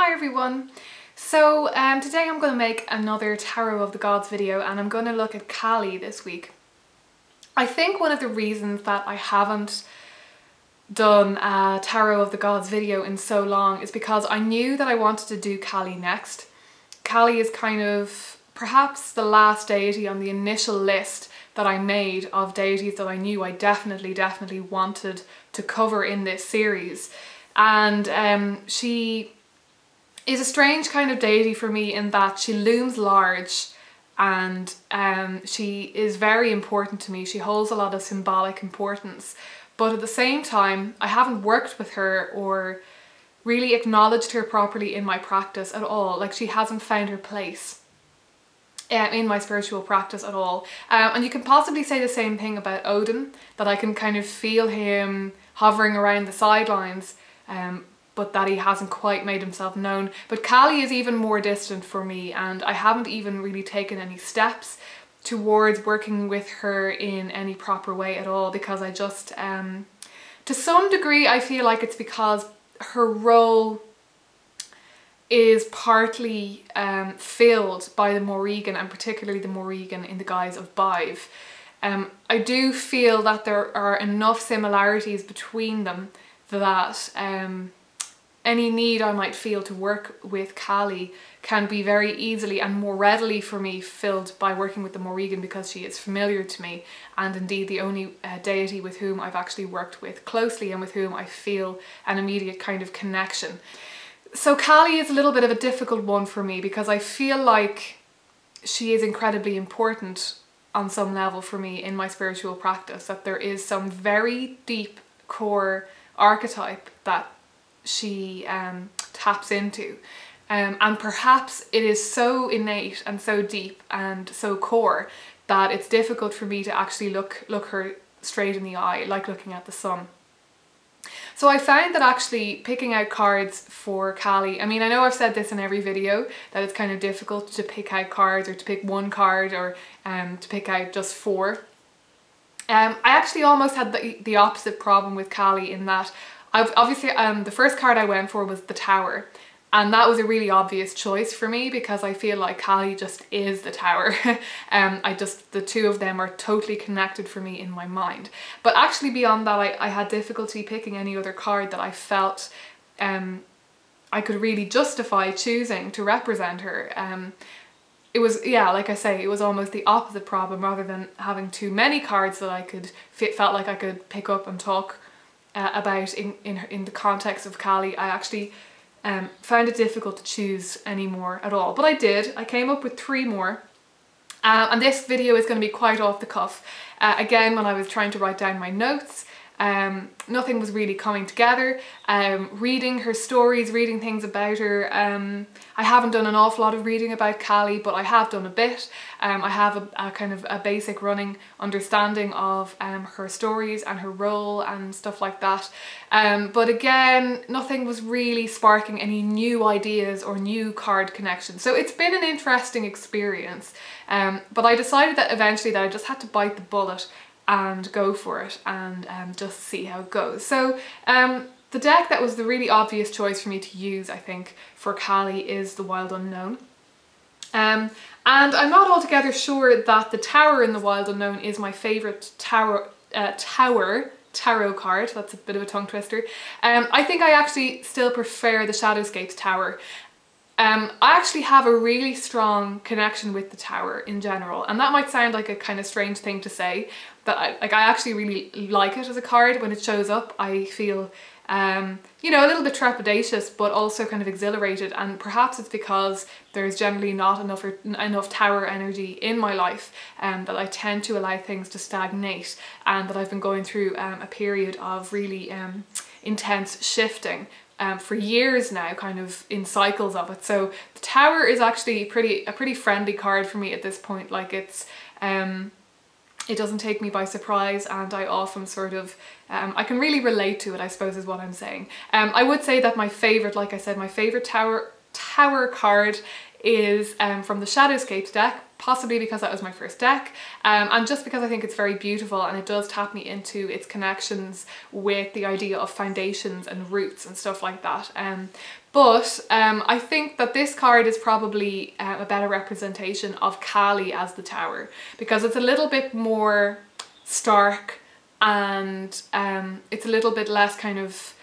Hi everyone! So today I'm going to make another Tarot of the Gods video and I'm going to look at Kali this week. I think one of the reasons that I haven't done a Tarot of the Gods video in so long is because I knew that I wanted to do Kali next. Kali is kind of perhaps the last deity on the initial list that I made of deities that I knew I definitely wanted to cover in this series. And she is a strange kind of deity for me in that she looms large and she is very important to me. She holds a lot of symbolic importance, but at the same time I haven't worked with her or really acknowledged her properly in my practice at all. Like, she hasn't found her place in my spiritual practice at all. And you can possibly say the same thing about Odin, that I can kind of feel him hovering around the sidelines, but that he hasn't quite made himself known. But Kali is even more distant for me, and I haven't even really taken any steps towards working with her in any proper way at all, because I just, to some degree, I feel like it's because her role is partly filled by the Morrigan, and particularly the Morrigan in the guise of Bive. I do feel that there are enough similarities between them that any need I might feel to work with Kali can be very easily and more readily for me filled by working with the Morrigan, because she is familiar to me and indeed the only deity with whom I've actually worked with closely and with whom I feel an immediate kind of connection. So Kali is a little bit of a difficult one for me because I feel like she is incredibly important on some level for me in my spiritual practice, that there is some very deep core archetype that she taps into, and perhaps it is so innate and so deep and so core that it's difficult for me to actually look her straight in the eye, like looking at the sun. So I found that actually picking out cards for Kali, I mean, I know I've said this in every video that it's kind of difficult to pick out cards, or to pick one card, or to pick out just four. I actually almost had the opposite problem with Kali, in that obviously the first card I went for was the Tower, and that was a really obvious choice for me because I feel like Kali just is the Tower. The two of them are totally connected for me in my mind. But actually beyond that, I had difficulty picking any other card that I felt I could really justify choosing to represent her. It was, yeah, like I say, it was almost the opposite problem. Rather than having too many cards that I felt like I could pick up and talk about in the context of Kali, I actually found it difficult to choose any more at all. But I did. I came up with 3 more. And this video is going to be quite off the cuff. Again, when I was trying to write down my notes, nothing was really coming together. Reading her stories, reading things about her, I haven't done an awful lot of reading about Kali, but I have done a bit. I have a kind of a basic running understanding of her stories and her role and stuff like that. But again, nothing was really sparking any new ideas or new card connections. So it's been an interesting experience. But I decided that eventually that I just had to bite the bullet and go for it and just see how it goes. So the deck that was the really obvious choice for me to use, I think, for Kali is the Wild Unknown. And I'm not altogether sure that the Tower in the Wild Unknown is my favourite tarot card. That's a bit of a tongue twister. I think I actually still prefer the Shadowscapes Tower. I actually have a really strong connection with the Tower in general, and that might sound like a kind of strange thing to say, but I actually really like it as a card. When it shows up, I feel you know, a little bit trepidatious, but also kind of exhilarated, and perhaps it's because there's generally not enough Tower energy in my life, that I tend to allow things to stagnate, and that I've been going through a period of really intense shifting for years now, kind of in cycles of it. So the Tower is actually a pretty friendly card for me at this point. Like, it doesn't take me by surprise, and I often sort of, I can really relate to it, I suppose is what I'm saying. I would say that my favourite, like I said, my favourite Tower card is from the Shadowscapes deck, possibly because that was my first deck, and just because I think it's very beautiful and it does tap me into its connections with the idea of foundations and roots and stuff like that. But I think that this card is probably a better representation of Kali as the Tower, because it's a little bit more stark and it's a little bit less kind of...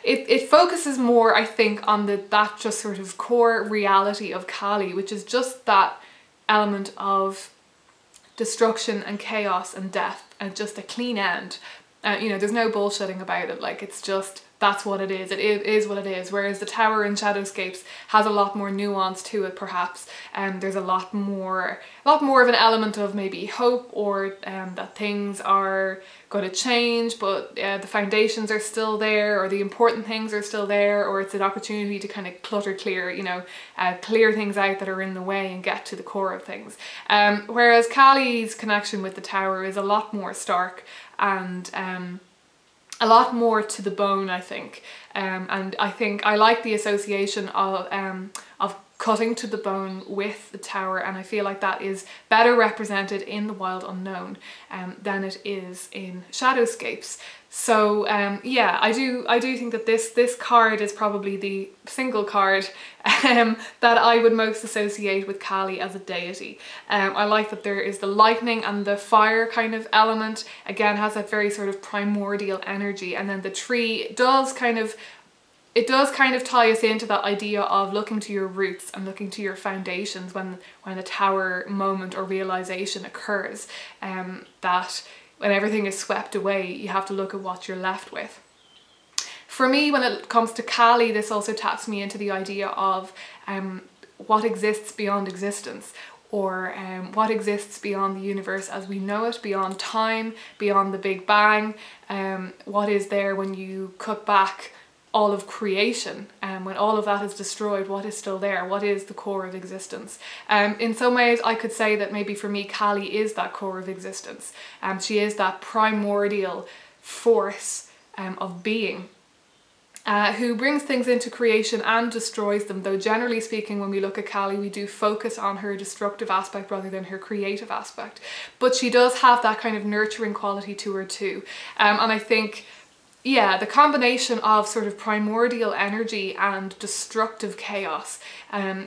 It focuses more, I think, on that just sort of core reality of Kali, which is just that element of destruction and chaos and death and just a clean end. You know, there's no bullshitting about it. Like, it's just, that's what it is. It is what it is. Whereas the Tower in Shadowscapes has a lot more nuance to it, perhaps. There's a lot more of an element of maybe hope, or that things are going to change, but the foundations are still there, or the important things are still there, or it's an opportunity to kind of clutter clear, you know, clear things out that are in the way and get to the core of things. Whereas Kali's connection with the Tower is a lot more stark and a lot more to the bone, I think. And I think I like the association of cutting to the bone with the Tower, and I feel like that is better represented in the Wild Unknown than it is in Shadowscapes. So yeah, I do think that this card is probably the single card that I would most associate with Kali as a deity. I like that there is the lightning and the fire kind of element. Again, has that very sort of primordial energy, and then the tree does kind of tie us into that idea of looking to your roots and looking to your foundations when a Tower moment or realization occurs. That when everything is swept away, you have to look at what you're left with. For me, when it comes to Kali, this also taps me into the idea of what exists beyond existence, or what exists beyond the universe as we know it, beyond time, beyond the Big Bang. What is there when you cut back all of creation, and when all of that is destroyed, what is still there? What is the core of existence? In some ways I could say that maybe for me Kali is that core of existence. She is that primordial force of being, who brings things into creation and destroys them, though generally speaking when we look at Kali we do focus on her destructive aspect rather than her creative aspect. But she does have that kind of nurturing quality to her too, and I think, yeah, the combination of sort of primordial energy and destructive chaos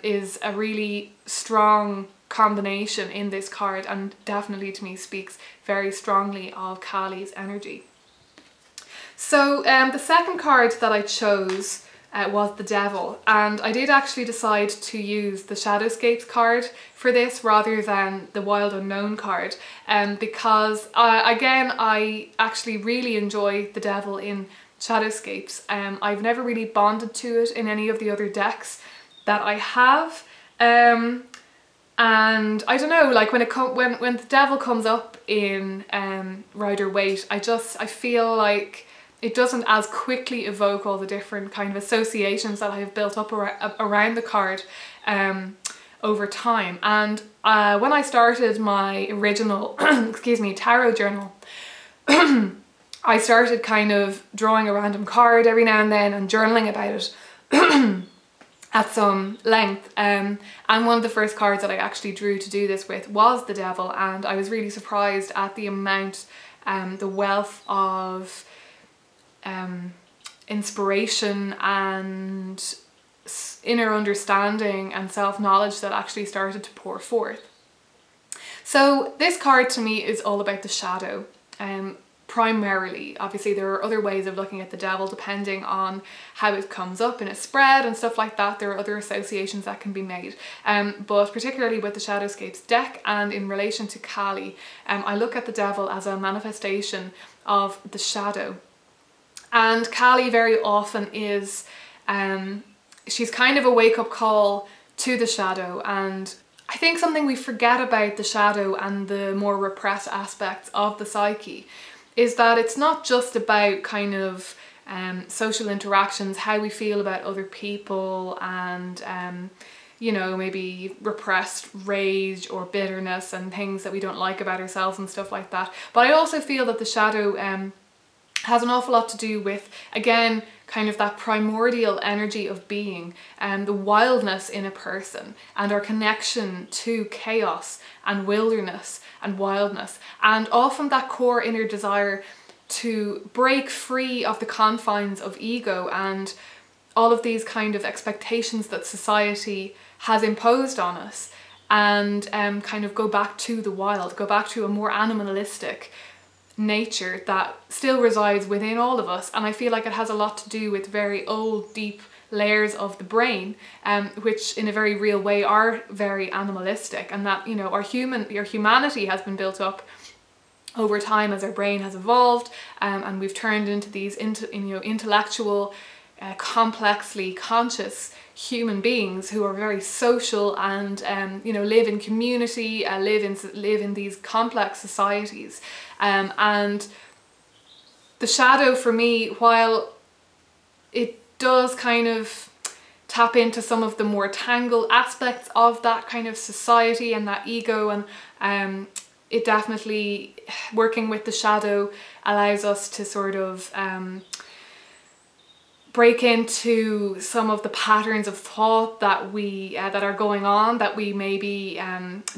is a really strong combination in this card, and definitely to me speaks very strongly of Kali's energy. So the second card that I chose was the Devil, and I did actually decide to use the Shadowscapes card for this rather than the Wild Unknown card, because again I actually really enjoy the Devil in Shadowscapes. I've never really bonded to it in any of the other decks that I have, and I don't know, like when the Devil comes up in Rider-Waite, I feel like it doesn't as quickly evoke all the different kind of associations that I have built up around the card over time. And when I started my original excuse me, tarot journal, I started kind of drawing a random card every now and then and journaling about it at some length. And one of the first cards that I actually drew to do this with was the Devil, and I was really surprised at the amount, the wealth of inspiration and inner understanding and self-knowledge that actually started to pour forth. So this card to me is all about the shadow, primarily. Obviously there are other ways of looking at the Devil depending on how it comes up in a spread and stuff like that. There are other associations that can be made, but particularly with the Shadowscapes deck and in relation to Kali, I look at the Devil as a manifestation of the shadow. And Kali very often is, she's kind of a wake-up call to the shadow, and I think something we forget about the shadow and the more repressed aspects of the psyche is that it's not just about kind of social interactions, how we feel about other people, and you know, maybe repressed rage or bitterness and things that we don't like about ourselves and stuff like that. But I also feel that the shadow has an awful lot to do with, again, kind of that primordial energy of being, and the wildness in a person, and our connection to chaos and wilderness and wildness, and often that core inner desire to break free of the confines of ego and all of these kind of expectations that society has imposed on us, and kind of go back to the wild, go back to a more animalistic nature that still resides within all of us. And I feel like it has a lot to do with very old, deep layers of the brain, which in a very real way are very animalistic, and that, you know, our humanity has been built up over time as our brain has evolved, and we've turned into these intellectual, complexly conscious human beings who are very social and live in community, live in these complex societies, and the shadow for me, while it does kind of tap into some of the more tangled aspects of that kind of society and that ego, and it definitely, working with the shadow allows us to sort of break into some of the patterns of thought that we that are going on, that we maybe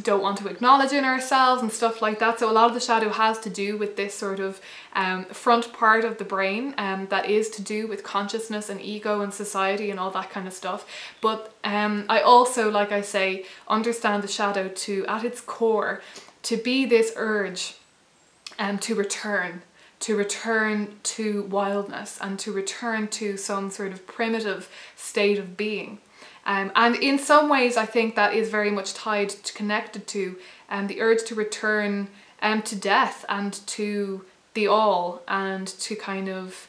don't want to acknowledge in ourselves and stuff like that. So a lot of the shadow has to do with this sort of front part of the brain that is to do with consciousness and ego and society and all that kind of stuff. But I also, like I say, understand the shadow to, at its core, to be this urge to return to wildness, and to return to some sort of primitive state of being. And in some ways I think that is very much connected to the urge to return to death and to the all, and to kind of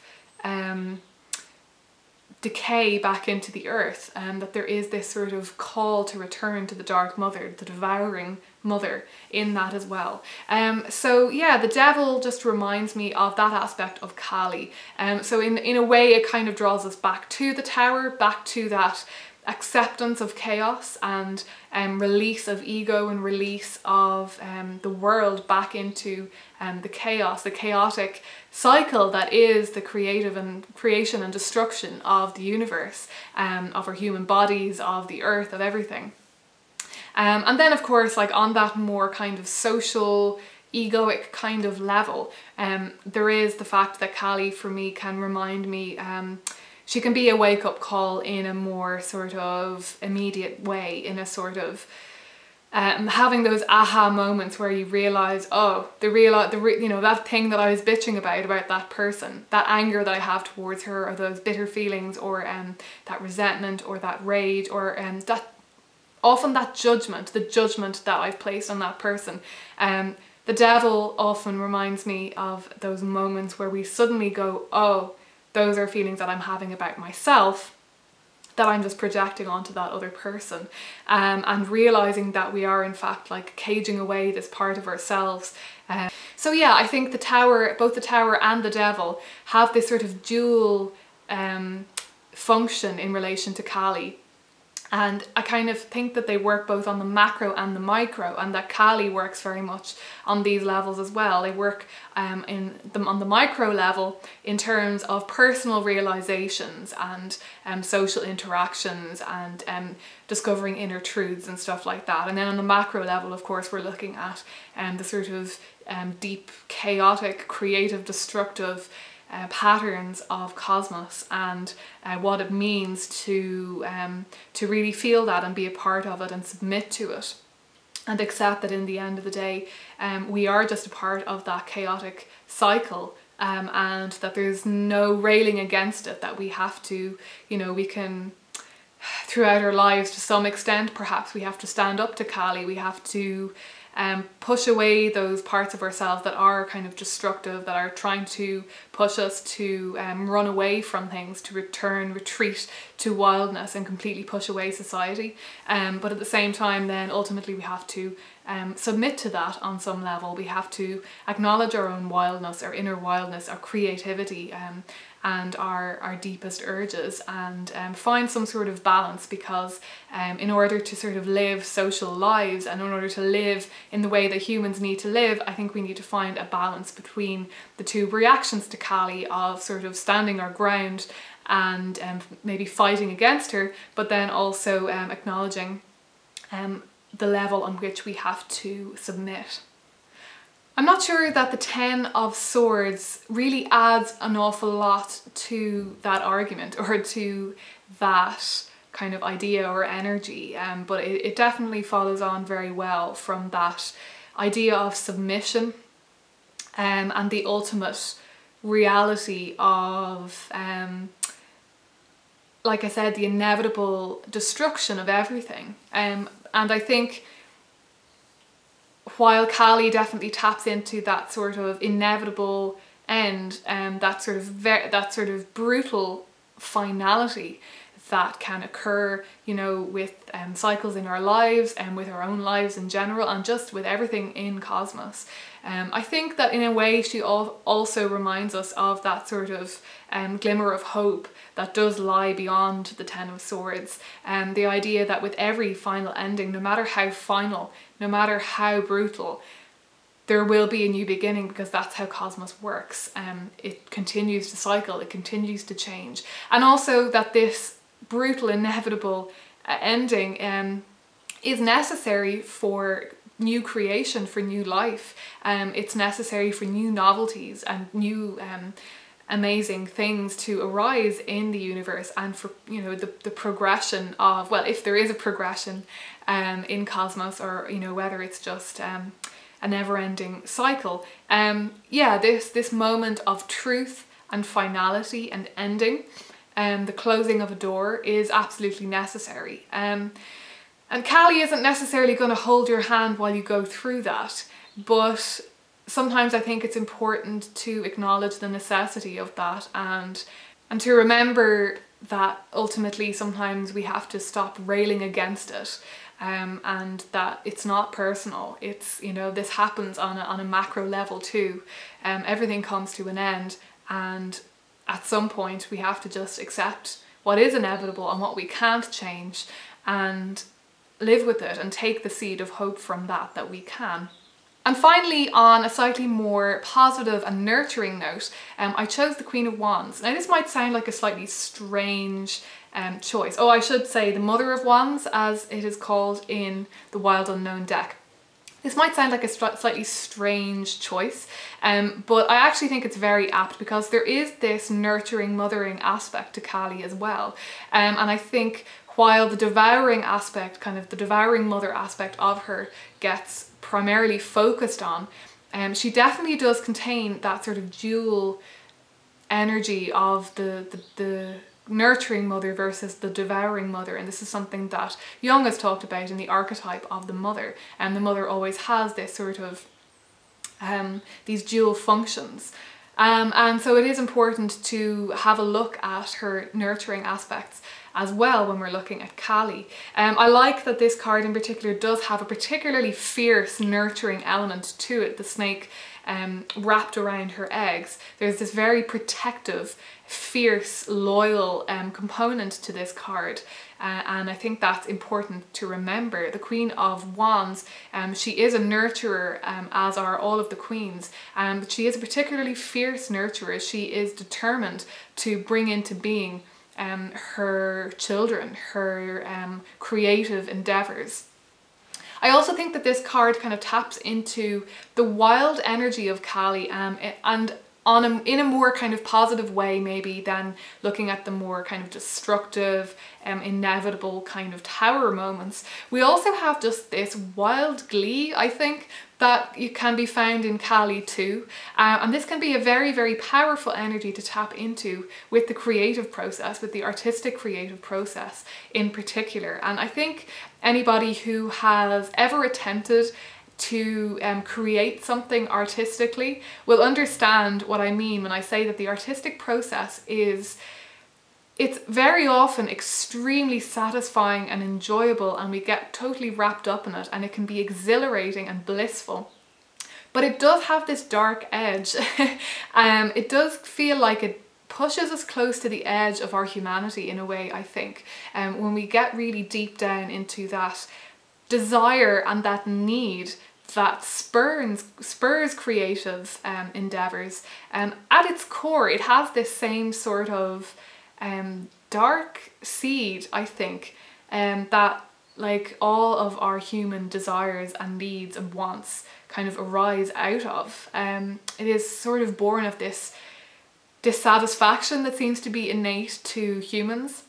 decay back into the earth, and that there is this sort of call to return to the Dark Mother, the devouring mother, in that as well. So yeah, the devil just reminds me of that aspect of Kali. So in a way it kind of draws us back to the tower, back to that acceptance of chaos and release of ego and release of the world back into the chaos, the chaotic cycle that is the creation and destruction of the universe, of our human bodies, of the earth, of everything. And then of course, like on that more kind of social, egoic kind of level, there is the fact that Kali for me can remind me, she can be a wake-up call in a more sort of immediate way, in a sort of having those aha moments where you realise, oh, that thing that I was bitching about that person, that anger that I have towards her, or those bitter feelings, or that resentment, or that rage, or often that judgment, the judgment that I've placed on that person. The devil often reminds me of those moments where we suddenly go, oh, those are feelings that I'm having about myself that I'm just projecting onto that other person, and realizing that we are in fact like caging away this part of ourselves. So yeah, I think the tower, both the tower and the devil, have this sort of dual function in relation to Kali. And I kind of think that they work both on the macro and the micro, and that Kali works very much on these levels as well. They work on the micro level in terms of personal realizations and social interactions and discovering inner truths and stuff like that. And then on the macro level, of course, we're looking at the sort of deep, chaotic, creative, destructive patterns of cosmos, and what it means to really feel that and be a part of it and submit to it and accept that in the end of the day we are just a part of that chaotic cycle, and that there's no railing against it, that we have to, we can, throughout our lives to some extent perhaps, we have to stand up to Kali, we have to push away those parts of ourselves that are kind of destructive, that are trying to push us to run away from things, to retreat to wildness and completely push away society. But at the same time then ultimately we have to submit to that on some level. We have to acknowledge our own wildness, our inner wildness, our creativity, and our deepest urges, and find some sort of balance, because in order to sort of live social lives and in order to live in the way that humans need to live, I think we need to find a balance between the two reactions to Kali, of sort of standing our ground and maybe fighting against her, but then also acknowledging the level on which we have to submit. I'm not sure that the Ten of Swords really adds an awful lot to that argument or to that kind of idea or energy, but it definitely follows on very well from that idea of submission and the ultimate reality of, like I said, the inevitable destruction of everything. And I think while Kali definitely taps into that sort of inevitable end, that sort of brutal finality that can occur, you know, with cycles in our lives and with our own lives in general, and just with everything in cosmos. I think that in a way she also reminds us of that sort of glimmer of hope that does lie beyond the Ten of Swords. The idea that with every final ending, no matter how final, no matter how brutal, there will be a new beginning, because that's how cosmos works. It continues to cycle, it continues to change. And also that this brutal, inevitable ending is necessary for new creation, for new life. It's necessary for new novelties and new amazing things to arise in the universe, and for, you know, the progression of, well, if there is a progression in cosmos, or, you know, whether it's just a never-ending cycle. Yeah, this moment of truth and finality and ending, the closing of a door, is absolutely necessary. And Kali isn't necessarily going to hold your hand while you go through that, but sometimes I think it's important to acknowledge the necessity of that, and to remember that ultimately sometimes we have to stop railing against it, and that it's not personal. It's, you know, this happens on a macro level too. Everything comes to an end, and at some point we have to just accept what is inevitable and what we can't change, and live with it and take the seed of hope from that we can. And finally, on a slightly more positive and nurturing note, I chose the Queen of Wands. Now this might sound like a slightly strange choice. Oh, I should say the Mother of Wands, as it is called in the Wild Unknown deck. This might sound like a slightly strange choice, but I actually think it's very apt, because there is this nurturing, mothering aspect to Kali as well. And I think while the devouring aspect, kind of the devouring mother aspect of her, gets primarily focused on, she definitely does contain that sort of dual energy of the nurturing mother versus the devouring mother. And this is something that Jung has talked about in the archetype of the mother, and the mother always has this sort of these dual functions. And so it is important to have a look at her nurturing aspects as well when we're looking at Kali. I like that this card in particular does have a particularly fierce nurturing element to it, the snake wrapped around her eggs. There's this very protective, fierce, loyal component to this card, and I think that's important to remember. The Queen of Wands, she is a nurturer, as are all of the queens, but she is a particularly fierce nurturer. She is determined to bring into being her children, her creative endeavours. I also think that this card kind of taps into the wild energy of Kali, and in a more kind of positive way maybe than looking at the more kind of destructive, inevitable kind of tower moments. We also have just this wild glee, I think, that you can be found in Kali too. And this can be a very, very powerful energy to tap into with the creative process, with the artistic creative process in particular. And I think anybody who has ever attempted to create something artistically will understand what I mean when I say that the artistic process it's very often extremely satisfying and enjoyable, and we get totally wrapped up in it, and it can be exhilarating and blissful. But it does have this dark edge. It does feel like it pushes us close to the edge of our humanity in a way, I think, when we get really deep down into that desire and that need that spurs creative endeavours. At its core, it has this same sort of dark seed, I think, that like all of our human desires and needs and wants kind of arise out of. It is sort of born of this dissatisfaction that seems to be innate to humans.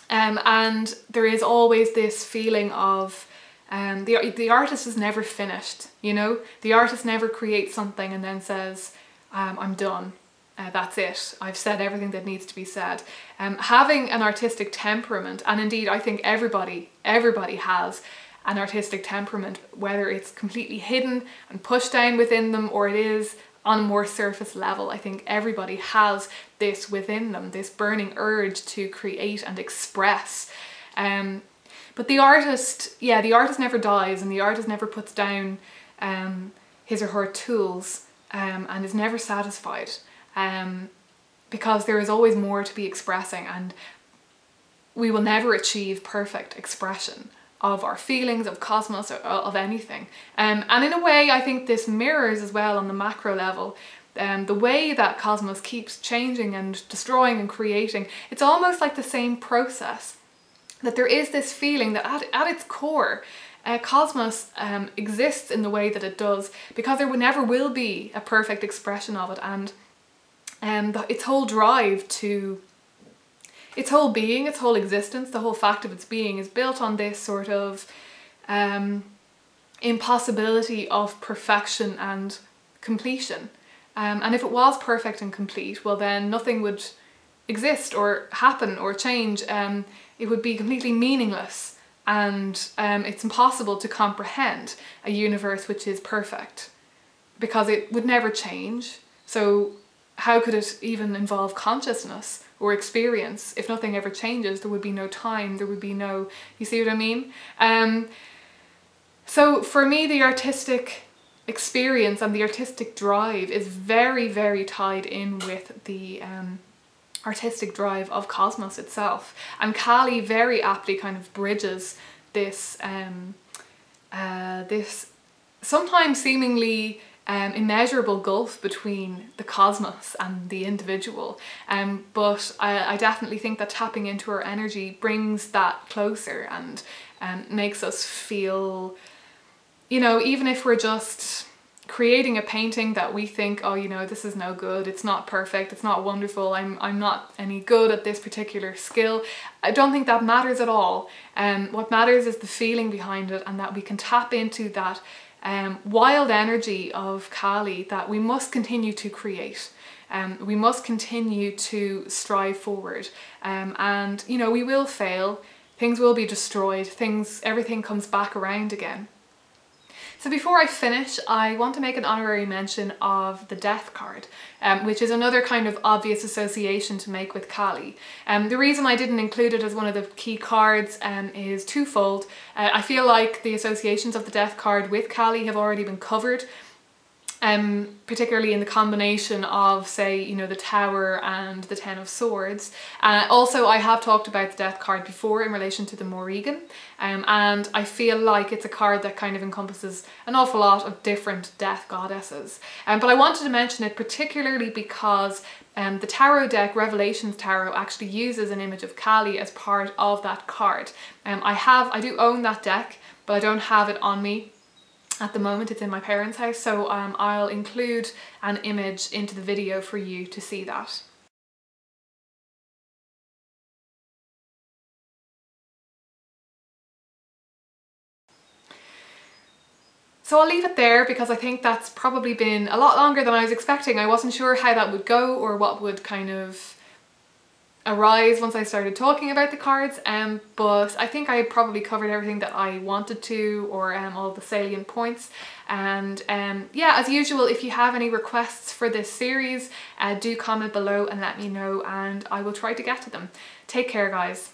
And there is always this feeling of the artist is never finished, you know? The artist never creates something and then says, I'm done. That's it. I've said everything that needs to be said. Having an artistic temperament, and indeed I think everybody has an artistic temperament, whether it's completely hidden and pushed down within them or it is on a more surface level. I think everybody has this within them, this burning urge to create and express. But the artist, yeah, the artist never dies, and the artist never puts down his or her tools and is never satisfied. Because there is always more to be expressing, and we will never achieve perfect expression of our feelings, of cosmos, or of anything. And in a way, I think this mirrors as well on the macro level the way that cosmos keeps changing and destroying and creating. It's almost like the same process, that there is this feeling that at its core, cosmos exists in the way that it does because there never will be a perfect expression of it, and its whole drive to, its whole being, its whole existence, the whole fact of its being is built on this sort of impossibility of perfection and completion. And if it was perfect and complete, well then nothing would exist or happen or change. It would be completely meaningless, and it's impossible to comprehend a universe which is perfect because it would never change. So how could it even involve consciousness or experience? If nothing ever changes, there would be no time, there would be no, you see what I mean? So for me, the artistic experience and the artistic drive is very, very tied in with the artistic drive of cosmos itself. And Kali very aptly kind of bridges this, this sometimes seemingly immeasurable gulf between the cosmos and the individual, but I definitely think that tapping into our energy brings that closer and makes us feel, you know, even if we're just creating a painting that we think, oh, you know, this is no good, it's not perfect, it's not wonderful, I'm not any good at this particular skill. I don't think that matters at all. What matters is the feeling behind it, and that we can tap into that wild energy of Kali, that we must continue to create. We must continue to strive forward, and you know, we will fail, things will be destroyed, everything comes back around again. So before I finish, I want to make an honorary mention of the Death card, which is another kind of obvious association to make with Kali. The reason I didn't include it as one of the key cards is twofold. I feel like the associations of the Death card with Kali have already been covered, particularly in the combination of, say, you know, the Tower and the Ten of Swords. Also, I have talked about the Death card before in relation to the Morrigan, and I feel like it's a card that kind of encompasses an awful lot of different death goddesses. But I wanted to mention it particularly because the tarot deck, Revelations Tarot, actually uses an image of Kali as part of that card. I do own that deck, but I don't have it on me at the moment. It's in my parents' house, so I'll include an image into the video for you to see that. So I'll leave it there because I think that's probably been a lot longer than I was expecting. I wasn't sure how that would go or what would kind of arise once I started talking about the cards, but I think I probably covered everything that I wanted to, or all the salient points. And yeah, as usual, if you have any requests for this series, do comment below and let me know, and I will try to get to them. Take care, guys.